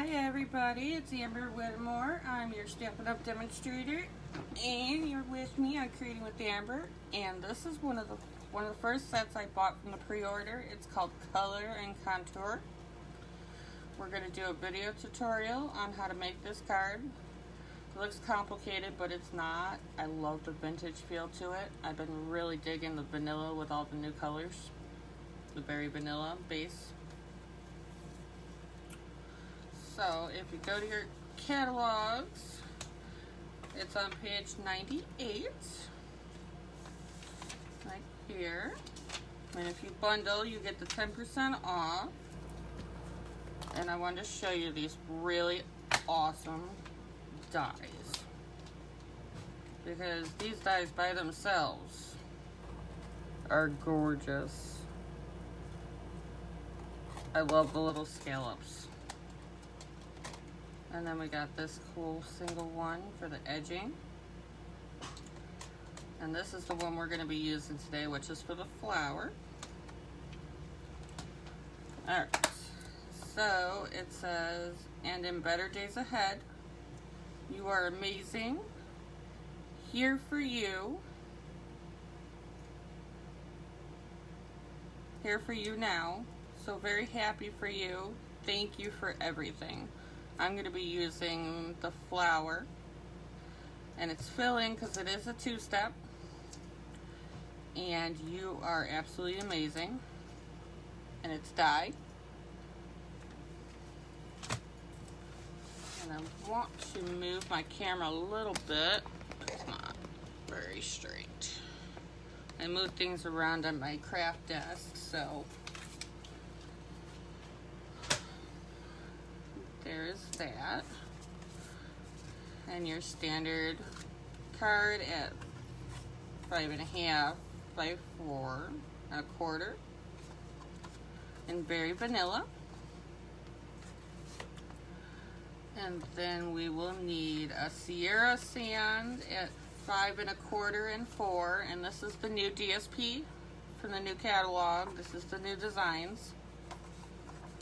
Hi everybody, it's Amber Whittemore. I'm your Stampin' Up demonstrator, and you're with me on Creating with Amber. And this is one of the first sets I bought from the pre-order. It's called Color and Contour. We're going to do a video tutorial on how to make this card. It looks complicated, but it's not. I love the vintage feel to it. I've been really digging the vanilla with all the new colors. The berry vanilla base. So if you go to your catalogs, it's on page 98, right here. And if you bundle, you get the 10% off. And I wanted to show you these really awesome dies, because these dies by themselves are gorgeous. I love the little scallops. And then we got this cool single one for the edging. And this is the one we're going to be using today, which is for the flower. Alright, so it says, and in better days ahead, you are amazing, here for you now, so very happy for you, thank you for everything. I'm going to be using the flower, and it's filling because it is a two-step, and you are absolutely amazing, and it's dye, and I want to move my camera a little bit, but it's not very straight. I move things around on my craft desk, so there's that. And your standard card at 5.5 by 4 1/4 in berry vanilla. And then we will need a Sierra sand at 5 1/4 and 4, and this is the new DSP from the new catalog. This is the new designs.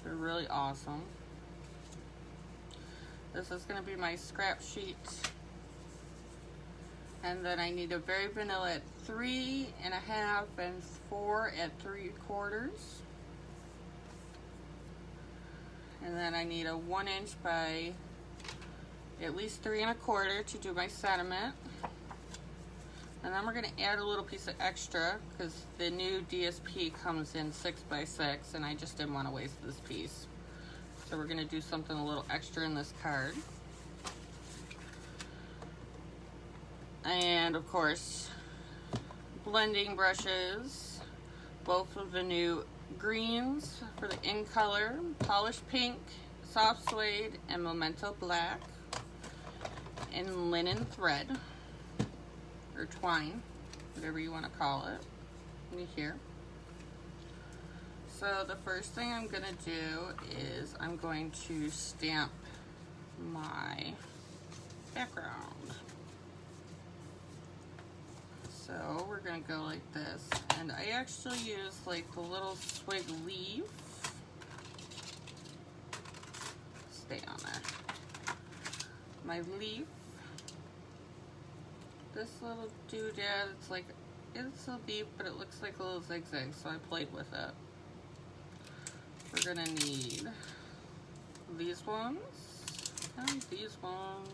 They're really awesome. This is going to be my scrap sheet. And then I need a berry vanilla at 3.5 and 4 3/4. And then I need a 1 inch by at least 3 1/4 to do my sentiment. And then we're going to add a little piece of extra because the new DSP comes in 6 by 6, and I just didn't want to waste this piece. So we're going to do something a little extra in this card. And of course, blending brushes, both of the new greens for the in color, polished pink, soft suede, and memento black, and linen thread, or twine, whatever you want to call it, in here. So the first thing I'm going to do is I'm going to stamp my background. So we're going to go like this. And I actually use like the little swig leaf. Stay on there. My leaf. This little doodad, it's a leaf, but it looks like a little zigzag, so I played with it. We're gonna need these ones and these ones.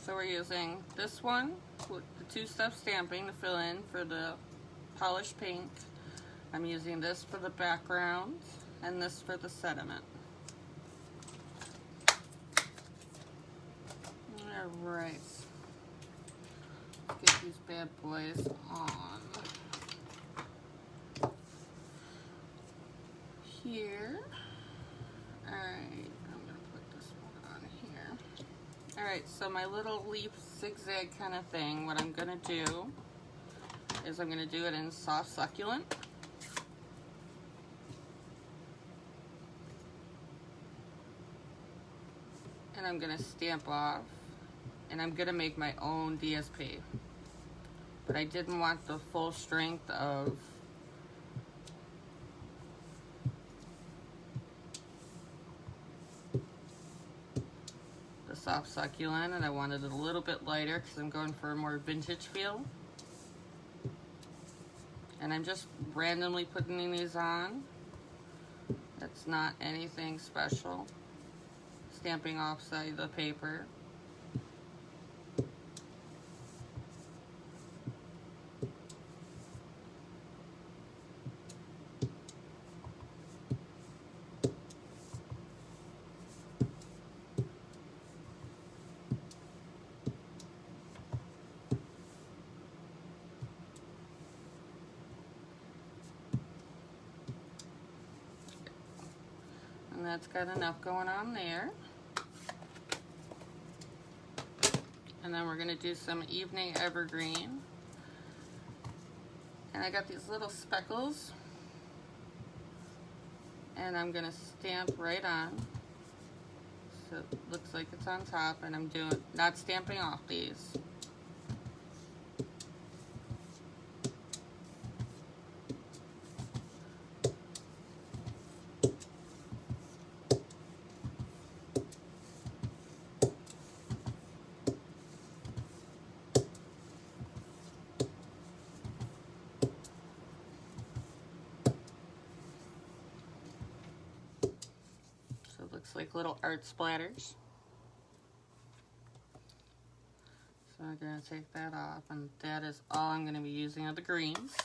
So we're using this one with the two-step stamping to fill in for the polished pink. I'm using this for the background and this for the sediment. Alright, let's get these bad boys on. Here. Alright, I'm going to put this one on here. Alright, so my little leaf zigzag kind of thing, what I'm going to do is I'm going to do it in soft succulent. And I'm going to stamp off, and I'm going to make my own DSP. But I didn't want the full strength of soft succulent, and I wanted it a little bit lighter because I'm going for a more vintage feel. And I'm just randomly putting these on. It's not anything special. Stamping offside the paper. And that's got enough going on there. And then we're going to do some Evening Evergreen. And I got these little speckles. And I'm going to stamp right on. So it looks like it's on top, and I'm not stamping off these. Like little art splatters. So I'm going to take that off, and that is all I'm going to be using of the greens.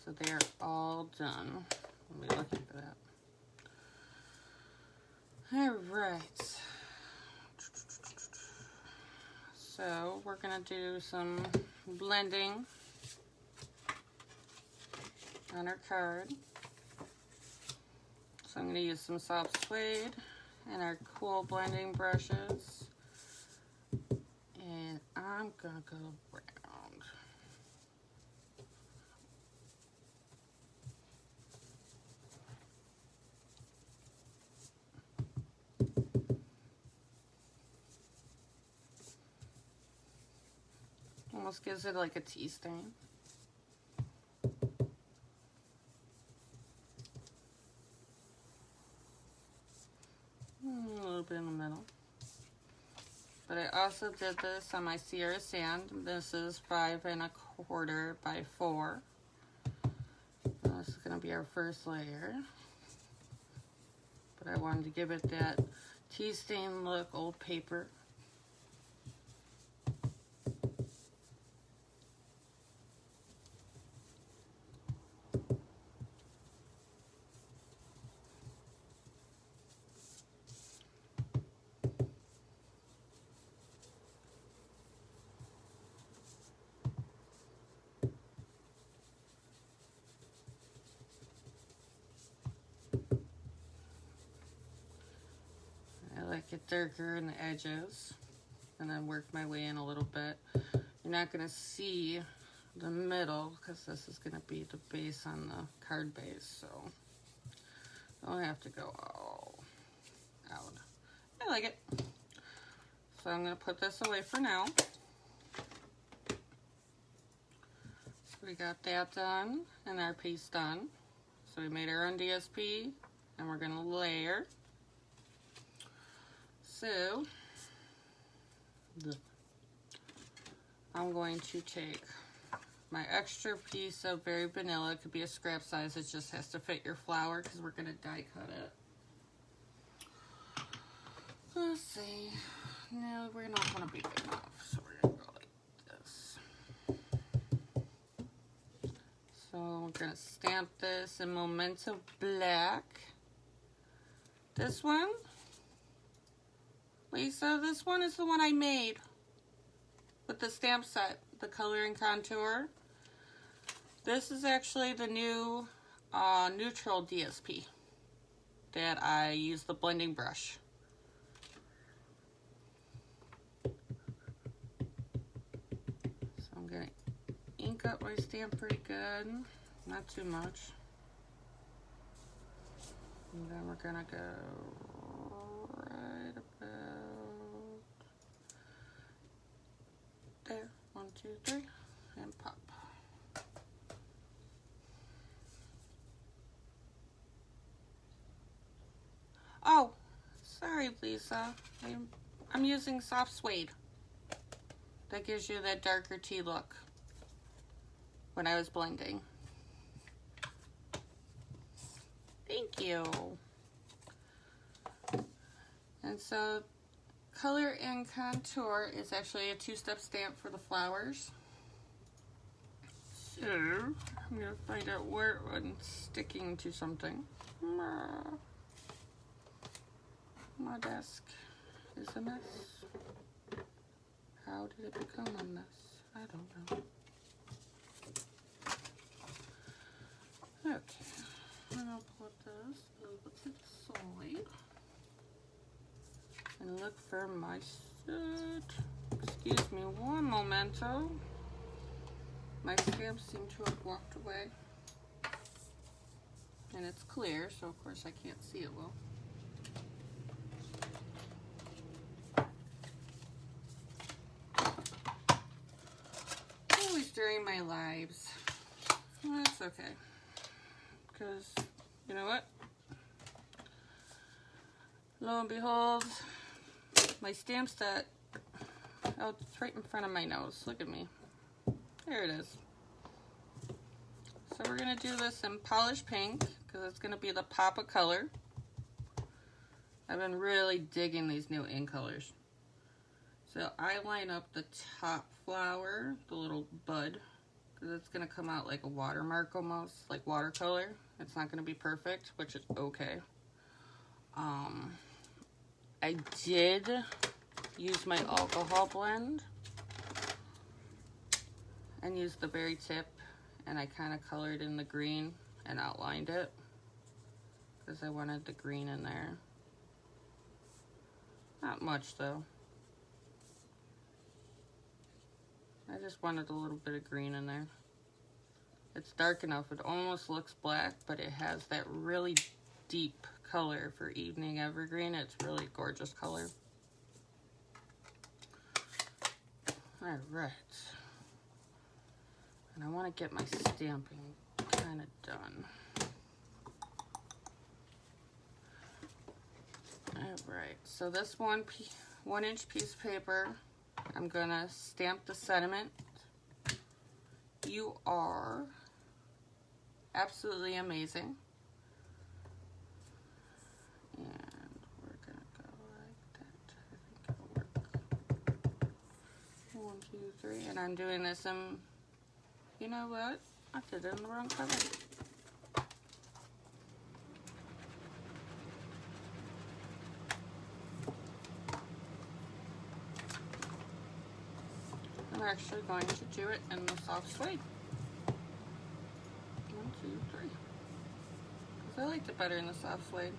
So they are all done. I'll be looking for that. Alright. So we're going to do some blending on our card. So I'm going to use some soft suede and our cool blending brushes. And I'm going to go round. Almost gives it like a tea stain. A little bit in the middle. But I also did this on my Sierra Sand. This is 5 1/4 by 4. This is going to be our first layer. But I wanted to give it that tea stain look, old paper. Get darker in the edges, and then work my way in a little bit. You're not going to see the middle because this is going to be the base on the card base, so I'll have to go all out. I like it. So I'm going to put this away for now. So we got that done and our piece done. So we made our own DSP, and we're going to layer. So, I'm going to take my extra piece of Very Vanilla. It could be a scrap size. It just has to fit your flower because we're going to die cut it. Let's see. No, we're not going to be good enough. So we're going to go like this. So we're going to stamp this in Memento Black. This one. Lisa, this one is the one I made with the stamp set, the color and contour. This is actually the new neutral DSP that I use the blending brush. So I'm going to ink up my stamp pretty good, not too much. And then we're going to go right about there. 1, 2, 3, and pop. Oh, sorry suede, Lisa. I'm using soft suede. That gives you that darker tea look when I was blending. Thank you. And so color and contour is actually a two-step stamp for the flowers. So I'm gonna find out where I'm sticking to something. My desk is a mess. How did it become a mess? I don't know. Okay, I'm gonna put this over to the side and look for my set. Excuse me one momento. My stamps seem to have walked away. And it's clear, so of course I can't see it well. Always during my lives. Well, that's okay. Because, you know what? Lo and behold, my stamp set, oh, it's right in front of my nose. Look at me. There it is. So we're going to do this in polished pink because it's going to be the pop of color. I've been really digging these new in colors. So I line up the top flower, the little bud, because it's going to come out like a watermark almost, like watercolor. It's not going to be perfect, which is okay. I did use my alcohol blend and use the very tip, and I kind of colored in the green and outlined it because I wanted the green in there. Not much though. I just wanted a little bit of green in there. It's dark enough, it almost looks black, but it has that really deep color for evening evergreen. It's really gorgeous color. All right. And I want to get my stamping kind of done. All right, so this 1 inch piece of paper, I'm gonna stamp the sentiment. You are absolutely amazing. And we're gonna go like that. I think it'll work. 1, 2, 3, and I'm doing this in, you know what? I did it in the wrong color. I'm actually going to do it in the soft suede. 1, 2, 3. Because I liked it better in the soft suede.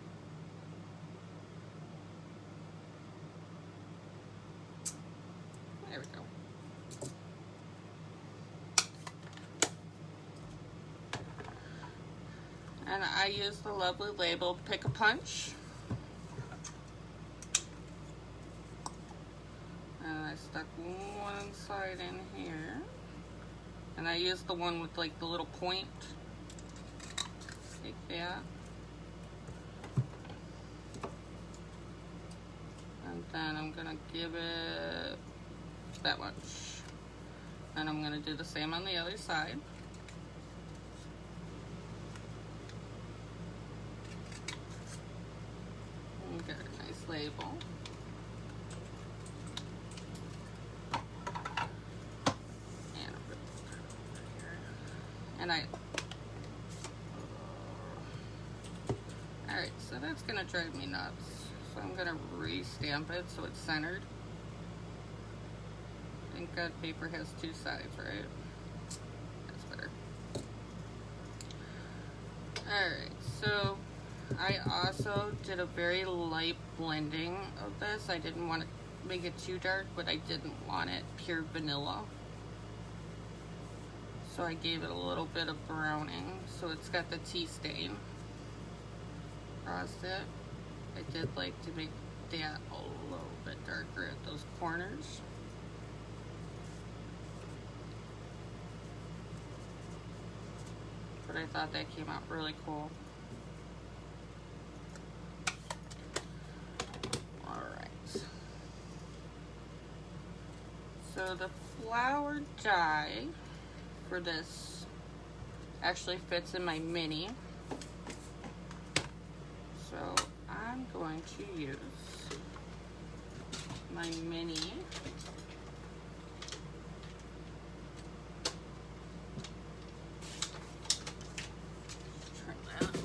There we go. And I use the lovely label Pick a Punch. And I stuck one side in here. And I used the one with like the little point. Like that. And then I'm gonna give it that much. And I'm gonna do the same on the other side. And get a nice label. And alright, so that's gonna drive me nuts. So I'm gonna re-stamp it so it's centered. Thank God paper has 2 sides, right? That's better. Alright, so I also did a very light blending of this. I didn't want to make it too dark, but I didn't want it pure vanilla. So I gave it a little bit of browning, so it's got the tea stain across it. I did like to make that a little bit darker at those corners. But I thought that came out really cool. So the flower die for this actually fits in my mini. So I'm going to use my mini. Turn that.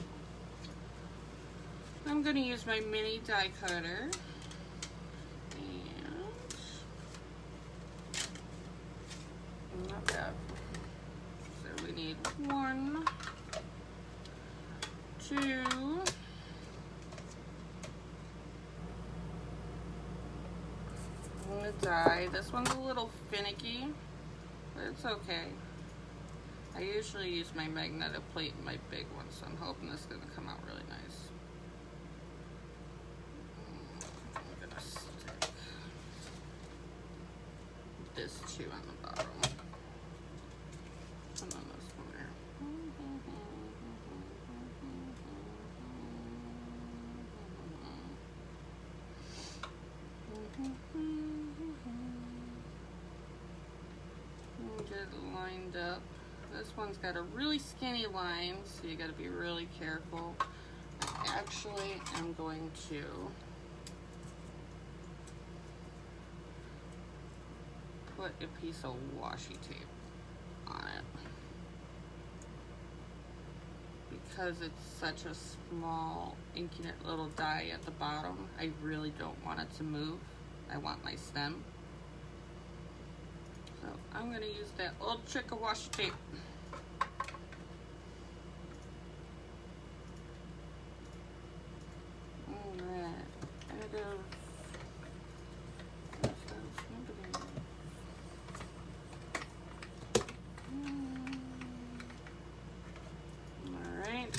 I'm going to use my mini die cutter. Not bad. So we need 1, 2, I'm gonna die. This one's a little finicky, but it's okay. I usually use my magnetic plate in my big one, so I'm hoping this is gonna come out really nice. I'm gonna stick this too on the bottom. And then this one there. Get it lined up. This one's got a really skinny line, so you got to be really careful. I actually am going to put a piece of washi tape on it because it's such a small inky little die at the bottom. I really don't want it to move. I want my stem. So I'm going to use that old trick of washi tape. Alright, I'm going to go. Alright.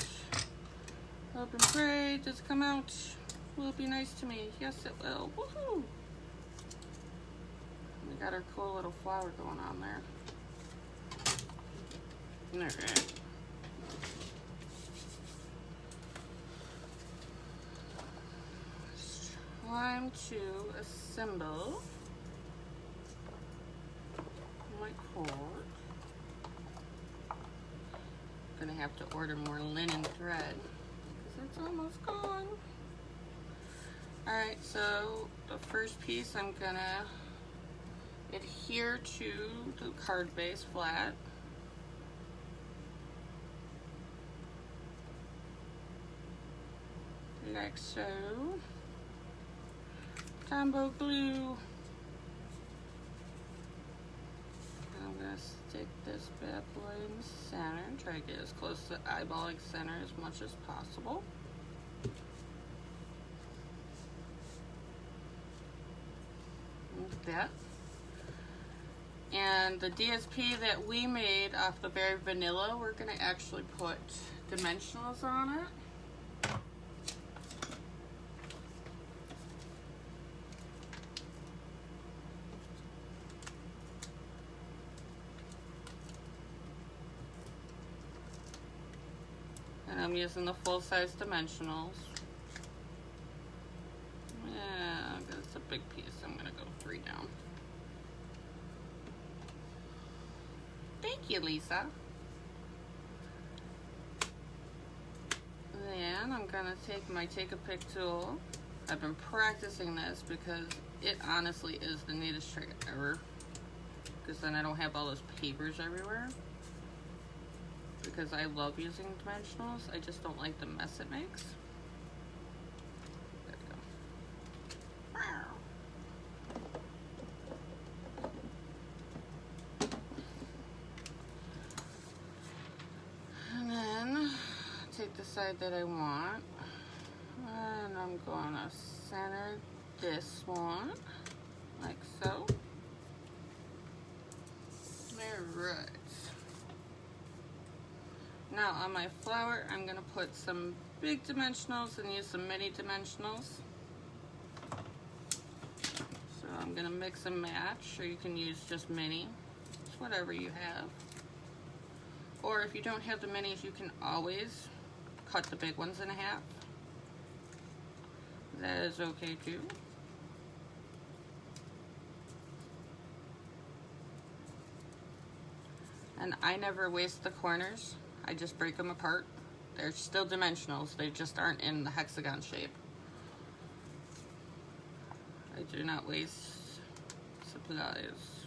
Hope and pray. Does it come out? Will it be nice to me? Yes, it will. Woohoo! We got our cool little flower going on there. Alright. It's time to assemble my cord. Gonna have to order more linen thread because it's almost gone. Alright, so the first piece I'm gonna adhere to the card base flat. Like so. Combo glue. I'm gonna stick this bad boy in the center and try to get as close to eyeballing center as much as possible. Like that. And the DSP that we made off the Very Vanilla, we're gonna actually put dimensionals on it. And I'm using the full-size dimensionals. Yeah, that's a big piece. I'm gonna go 3 down. Thank you, Lisa. Then I'm gonna take my Take-A-Pick tool. I've been practicing this because it honestly is the neatest trick ever. Because then I don't have all those papers everywhere. Because I love using dimensionals, I just don't like the mess it makes. There we go. And then take the side that I want, and I'm gonna center this one like so. Alright. Now on my flower, I'm gonna put some big dimensionals and use some mini dimensionals. So I'm gonna mix and match, or you can use just mini. It's whatever you have. Or if you don't have the minis, you can always cut the big ones in half. That is okay too. And I never waste the corners. I just break them apart. They're still dimensionals. They just aren't in the hexagon shape. I do not waste supplies.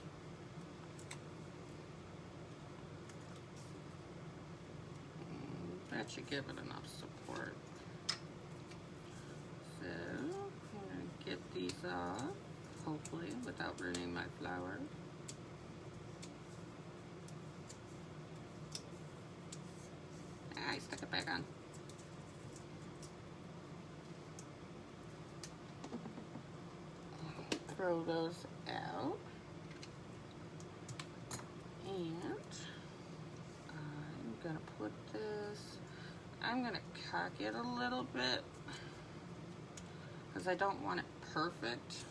That should give it enough support. So, I'm going to get these off, hopefully, without ruining my flower. I stuck it back on. Throw those out. And I'm going to put this, I'm going to cock it a little bit because I don't want it perfect.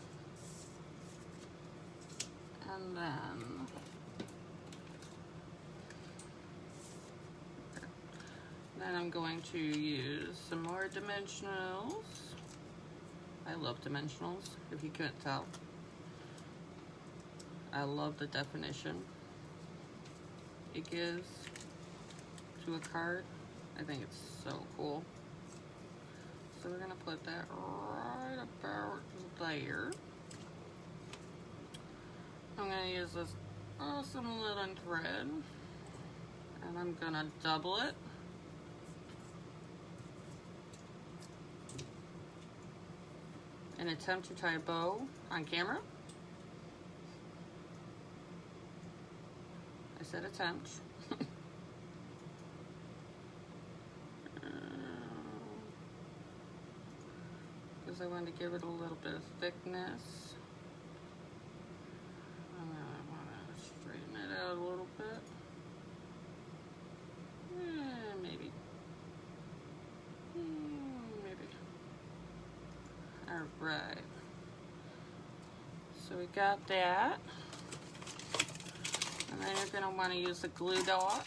And then I'm going to use some more dimensionals. I love dimensionals, if you couldn't tell. I love the definition it gives to a card. I think it's so cool. So we're gonna put that right about there. I'm gonna use this awesome linen thread, and I'm gonna double it. And attempt to tie a bow on camera. I said attempt. Because I want to give it a little bit of thickness. I want to straighten it out a little bit. Maybe. Maybe. Alright. So we got that. And then you're going to want to use a glue dot.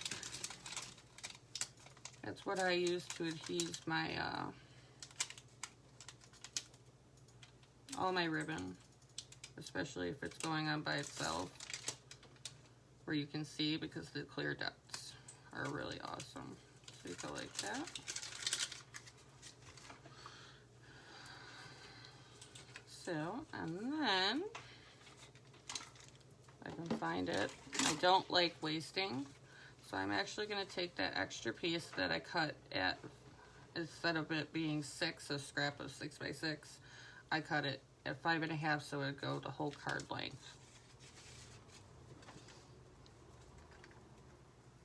That's what I use to adhese my all my ribbon, especially if it's going on by itself, where you can see, because the clear dots are really awesome. So you go like that. So, and then I can find it. I don't like wasting, so I'm actually going to take that extra piece that I cut at, instead of it being a scrap of 6x6, I cut it at 5.5 so it would go the whole card length.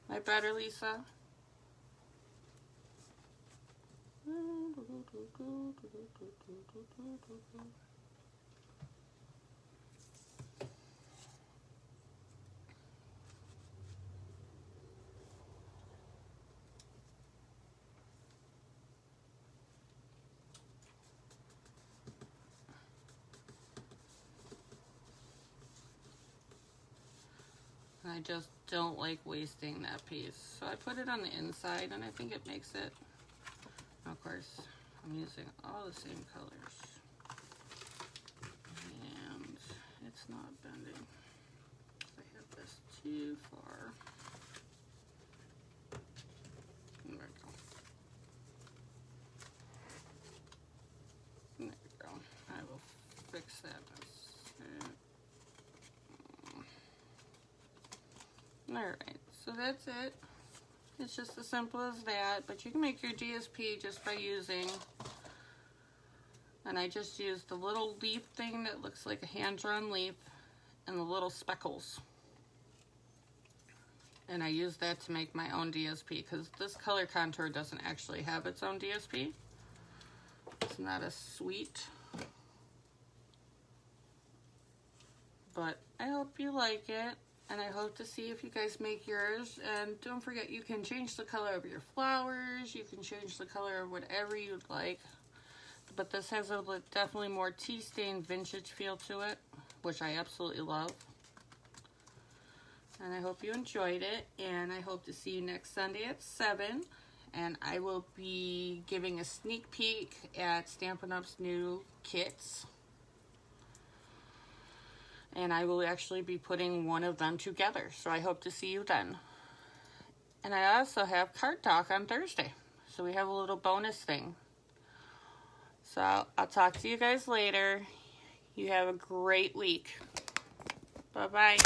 My better, Lisa? I just don't like wasting that piece. So I put it on the inside and I think it makes it, of course, I'm using all the same colors. And it's not bending. I have this too far. There we go. There we go. I will fix that. Alright, so that's it. It's just as simple as that, but you can make your DSP just by using, and I just used the little leaf thing that looks like a hand-drawn leaf and the little speckles. And I used that to make my own DSP, because this color contour doesn't actually have its own DSP. It's not as sweet. But I hope you like it. And I hope to see if you guys make yours. And don't forget, you can change the color of your flowers. You can change the color of whatever you'd like. But this has a definitely more tea stain vintage feel to it, which I absolutely love. And I hope you enjoyed it. And I hope to see you next Sunday at 7. And I will be giving a sneak peek at Stampin' Up's new kits. And I will actually be putting one of them together. So I hope to see you then. And I also have Card Talk on Thursday. So we have a little bonus thing. So I'll talk to you guys later. You have a great week. Bye-bye.